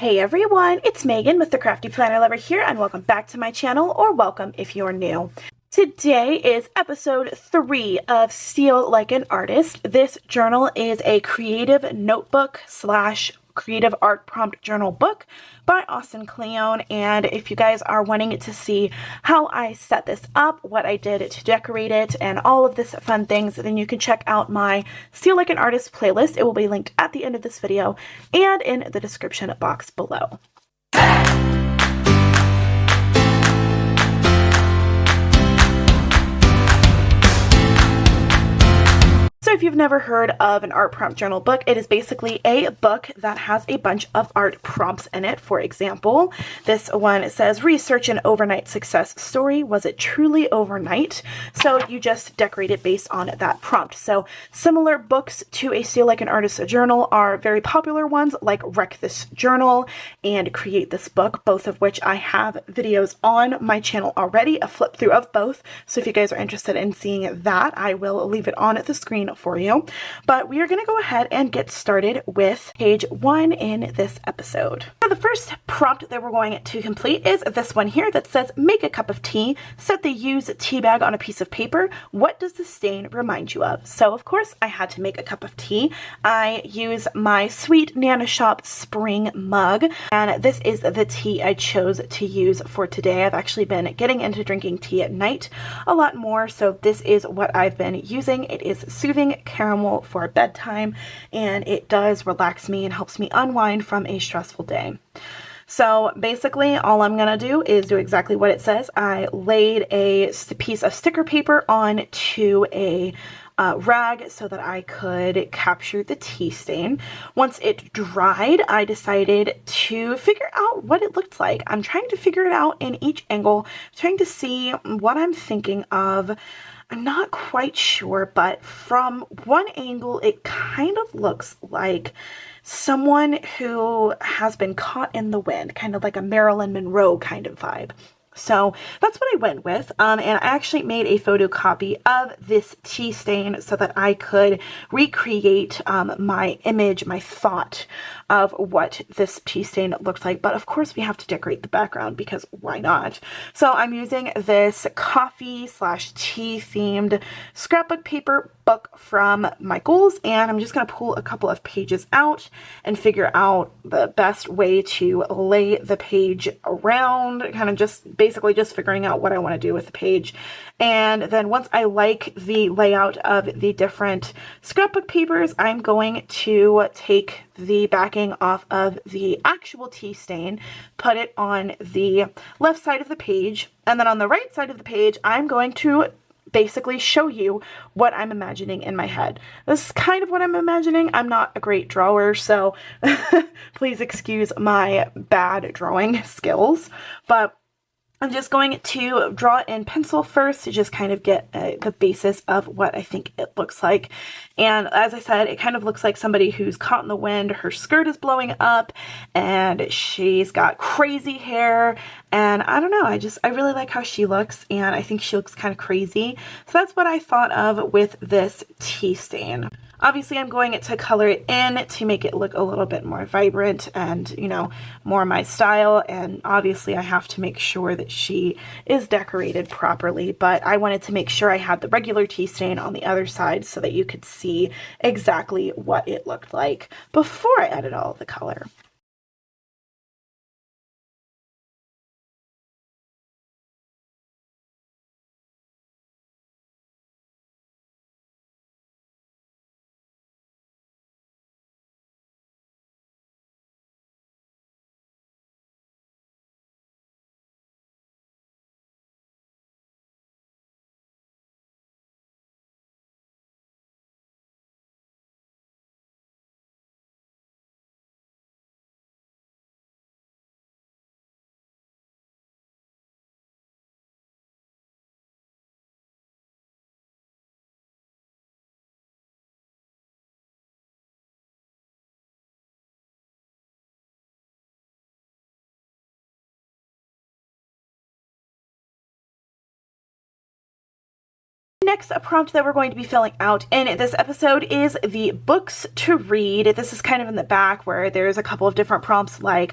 Hey everyone, it's Megan with the Crafty Planner Lover here, and welcome back to my channel, or welcome if you're new. Today is episode 3 of Steal Like an Artist. This journal is a creative notebook slash creative art prompt journal book by Austin Kleon, and if you guys are wanting to see how I set this up, what I did to decorate it, and all of this fun things, then you can check out my Steal Like an Artist playlist. It will be linked at the end of this video and in the description box below. So if you've never heard of an art prompt journal book, it is basically a book that has a bunch of art prompts in it. For example, this one says, research an overnight success story. Was it truly overnight? So you just decorate it based on that prompt. So similar books to a Steal Like an Artist journal are very popular ones like Wreck This Journal and Create This Book, both of which I have videos on my channel already, a flip through of both. So if you guys are interested in seeing that, I will leave it on the screen for you. But we are going to go ahead and get started with page 1 in this episode. So the first prompt that we're going to complete is this one here that says, make a cup of tea, set the used tea bag on a piece of paper. What does the stain remind you of? So of course I had to make a cup of tea. I use my Sweet Nana Shop spring mug, and this is the tea I chose to use for today. I've actually been getting into drinking tea at night a lot more, so this is what I've been using. It is soothing caramel for bedtime, and it does relax me and helps me unwind from a stressful day. So basically all I'm going to do is do exactly what it says. I laid a piece of sticker paper onto a rag so that I could capture the tea stain. Once it dried, I decided to figure out what it looked like. I'm trying to figure it out in each angle, trying to see what I'm thinking of. I'm not quite sure, but from one angle, it kind of looks like someone who has been caught in the wind, kind of like a Marilyn Monroe kind of vibe. So that's what I went with, and I actually made a photocopy of this tea stain so that I could recreate my image, my thought of what this tea stain looked like. But of course we have to decorate the background because why not? So I'm using this coffee slash tea themed scrapbook paper book from Michaels, and I'm just going to pull a couple of pages out and figure out the best way to lay the page around, kind of just basically just figuring out what I want to do with the page. And then once I like the layout of the different scrapbook papers, I'm going to take the backing off of the actual tea stain, put it on the left side of the page, and then on the right side of the page, I'm going to basically show you what I'm imagining in my head. This is kind of what I'm imagining. I'm not a great drawer, so please excuse my bad drawing skills, but I'm just going to draw in pencil first to just kind of get the basis of what I think it looks like. And as I said, it kind of looks like somebody who's caught in the wind. Her skirt is blowing up and she's got crazy hair. And I don't know, I really like how she looks, and I think she looks kind of crazy. So that's what I thought of with this tea stain. Obviously, I'm going to color it in to make it look a little bit more vibrant and, you know, more my style. And obviously, I have to make sure that she is decorated properly. But I wanted to make sure I had the regular tea stain on the other side so that you could see exactly what it looked like before I added all the color. next prompt that we're going to be filling out in this episode is the books to read. This is kind of in the back where there's a couple of different prompts like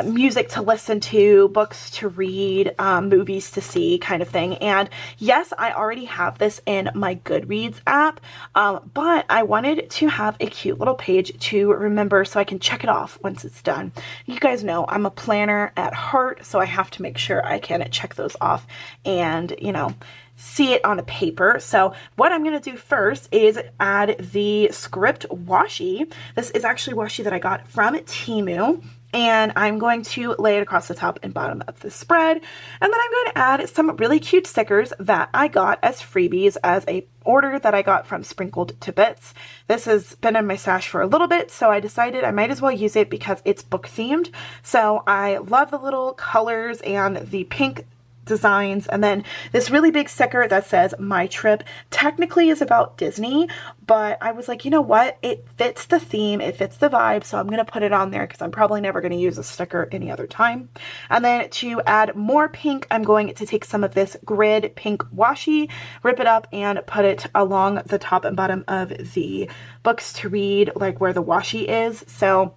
music to listen to, books to read, movies to see kind of thing. And yes, I already have this in my Goodreads app, but I wanted to have a cute little page to remember so I can check it off once it's done. You guys know I'm a planner at heart, so I have to make sure I can check those off and, you know, see it on a paper. So what I'm going to do first is add the script washi. This is actually washi that I got from Temu, and I'm going to lay it across the top and bottom of the spread. And then I'm going to add some really cute stickers that I got as freebies as a order that I got from Sprinkled to Bits. This has been in my stash for a little bit, so I decided I might as well use it because it's book themed. So I love the little colors and the pink designs, and then this really big sticker that says my trip technically is about Disney, but I was like, you know what, it fits the theme, it fits the vibe, so I'm gonna put it on there because I'm probably never going to use a sticker any other time. And then to add more pink, I'm going to take some of this grid pink washi, rip it up, and put it along the top and bottom of the books to read, like where the washi is, so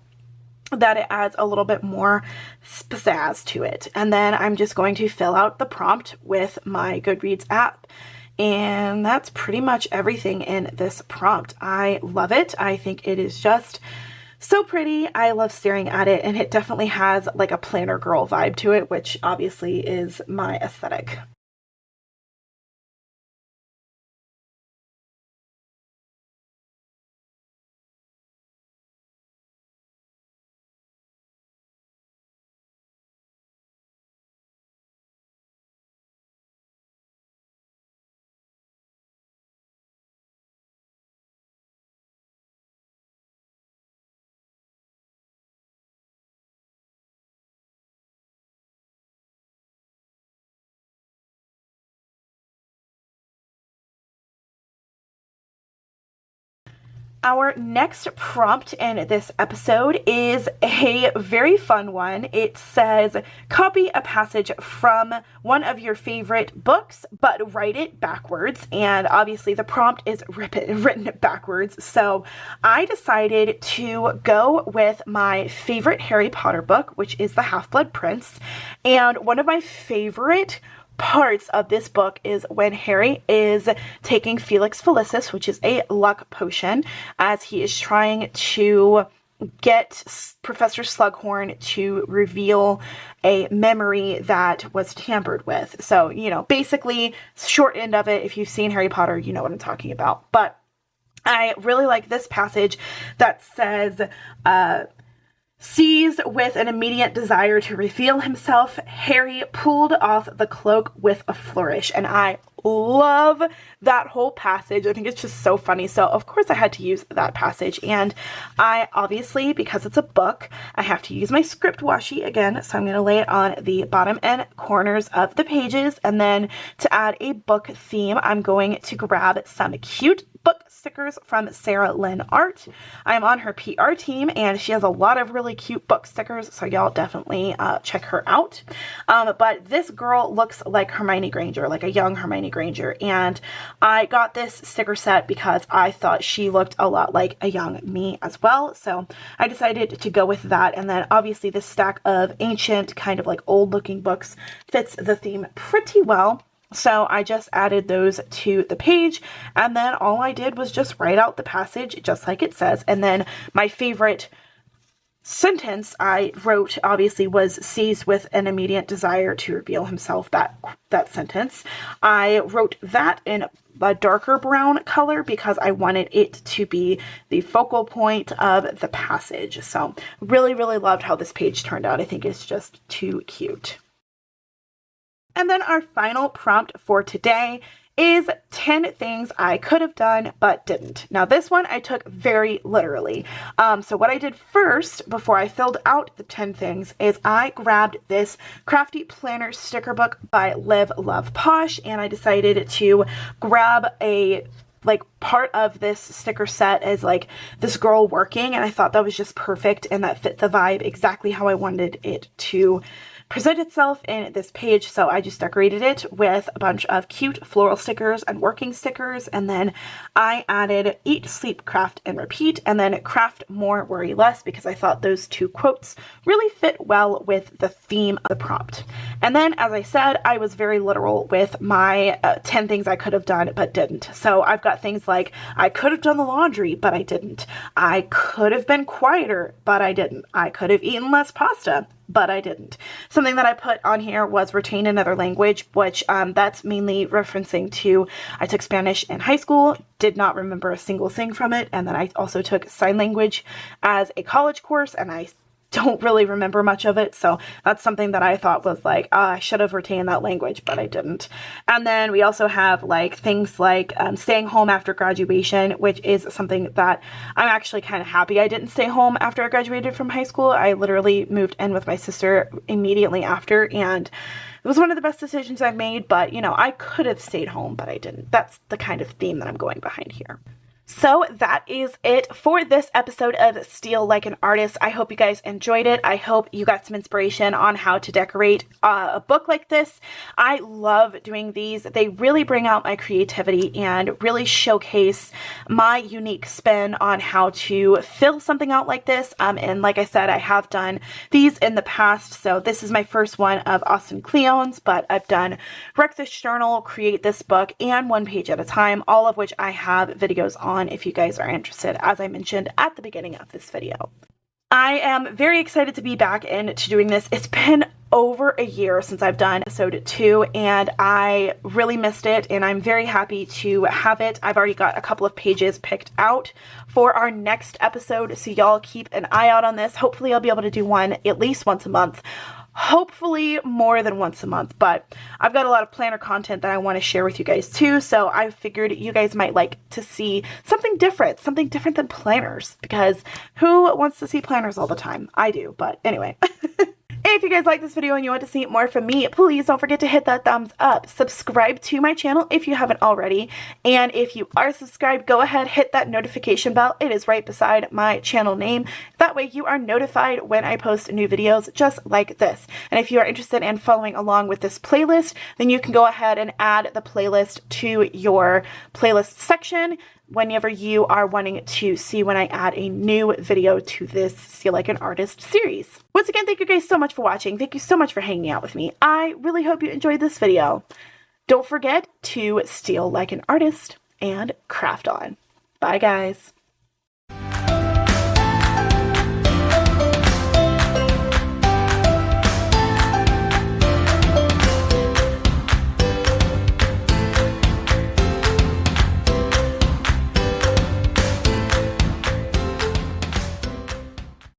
that it adds a little bit more pizzazz to it. And then I'm just going to fill out the prompt with my Goodreads app. And that's pretty much everything in this prompt. I love it. I think it is just so pretty. I love staring at it, and it definitely has like a planner girl vibe to it, which obviously is my aesthetic. Our next prompt in this episode is a very fun one. It says, copy a passage from one of your favorite books, but write it backwards. And obviously the prompt is written backwards. So I decided to go with my favorite Harry Potter book, which is The Half-Blood Prince. And one of my favorite parts of this book is when Harry is taking Felix Felicis, which is a luck potion, as he is trying to get Professor Slughorn to reveal a memory that was tampered with. So, you know, basically, short end of it, if you've seen Harry Potter, you know what I'm talking about. But I really like this passage that says, seized with an immediate desire to reveal himself, Harry pulled off the cloak with a flourish. And I love that whole passage. I think it's just so funny. So of course I had to use that passage. And I obviously, because it's a book, I have to use my script washi again. So I'm going to lay it on the bottom and corners of the pages. And then to add a book theme, I'm going to grab some cute book stickers from SerilynArt. I'm on her PR team, and she has a lot of really cute book stickers, so y'all definitely check her out. But this girl looks like Hermione Granger, like a young Hermione Granger, and I got this sticker set because I thought she looked a lot like a young me as well, so I decided to go with that. And then obviously this stack of ancient, kind of like old looking books fits the theme pretty well. So I just added those to the page, and then all I did was just write out the passage just like it says. And then my favorite sentence I wrote obviously was seized with an immediate desire to reveal himself, that sentence. I wrote that in a darker brown color because I wanted it to be the focal point of the passage. So really, really loved how this page turned out. I think it's just too cute. And then our final prompt for today is 10 things I could have done but didn't. Now this one I took very literally. So what I did first before I filled out the 10 things is I grabbed this Crafty Planner sticker book by Live Love Posh, and I decided to grab a part of this sticker set as like this girl working, and I thought that was just perfect and that fit the vibe exactly how I wanted it to present itself in this page. So I just decorated it with a bunch of cute floral stickers and working stickers, and then I added eat, sleep, craft, and repeat, and then craft more, worry less, because I thought those two quotes really fit well with the theme of the prompt. And then, as I said, I was very literal with my 10 things I could have done but didn't. So I've got things like, I could have done the laundry but I didn't. I could have been quieter but I didn't. I could have eaten less pasta but I didn't. Something that I put on here was retain another language, which that's mainly referencing to, I took Spanish in high school, did not remember a single thing from it, and then I also took sign language as a college course, and I don't really remember much of it, so that's something that I thought was like, I should have retained that language, but I didn't. And then we also have like things like staying home after graduation, which is something that I'm actually kind of happy I didn't stay home after I graduated from high school. I literally moved in with my sister immediately after, and it was one of the best decisions I've made, but you know, I could have stayed home, but I didn't. That's the kind of theme that I'm going behind here. So that is it for this episode of Steal Like an Artist. I hope you guys enjoyed it. I hope you got some inspiration on how to decorate a book like this. I love doing these. They really bring out my creativity and really showcase my unique spin on how to fill something out like this. And like I said, I have done these in the past. So this is my first one of Austin Kleon's, but I've done Wreck This Journal, Create This Book, and One Page at a Time, all of which I have videos on if you guys are interested, as I mentioned at the beginning of this video. I am very excited to be back into doing this. It's been over a year since I've done episode 2, and I really missed it, and I'm very happy to have it. I've already got a couple of pages picked out for our next episode, so y'all keep an eye out on this. Hopefully I'll be able to do one at least once a month. Hopefully more than once a month, but I've got a lot of planner content that I want to share with you guys too, so I figured you guys might like to see something different than planners, because who wants to see planners all the time? I do, but anyway. If you guys like this video and you want to see more from me, please don't forget to hit that thumbs up. Subscribe to my channel if you haven't already. And if you are subscribed, go ahead, hit that notification bell. It is right beside my channel name. That way you are notified when I post new videos just like this. And if you are interested in following along with this playlist, then you can go ahead and add the playlist to your playlist section whenever you are wanting to see when I add a new video to this Steal Like an Artist series. Once again, thank you guys so much for watching. Thank you so much for hanging out with me. I really hope you enjoyed this video. Don't forget to steal like an artist and craft on. Bye, guys.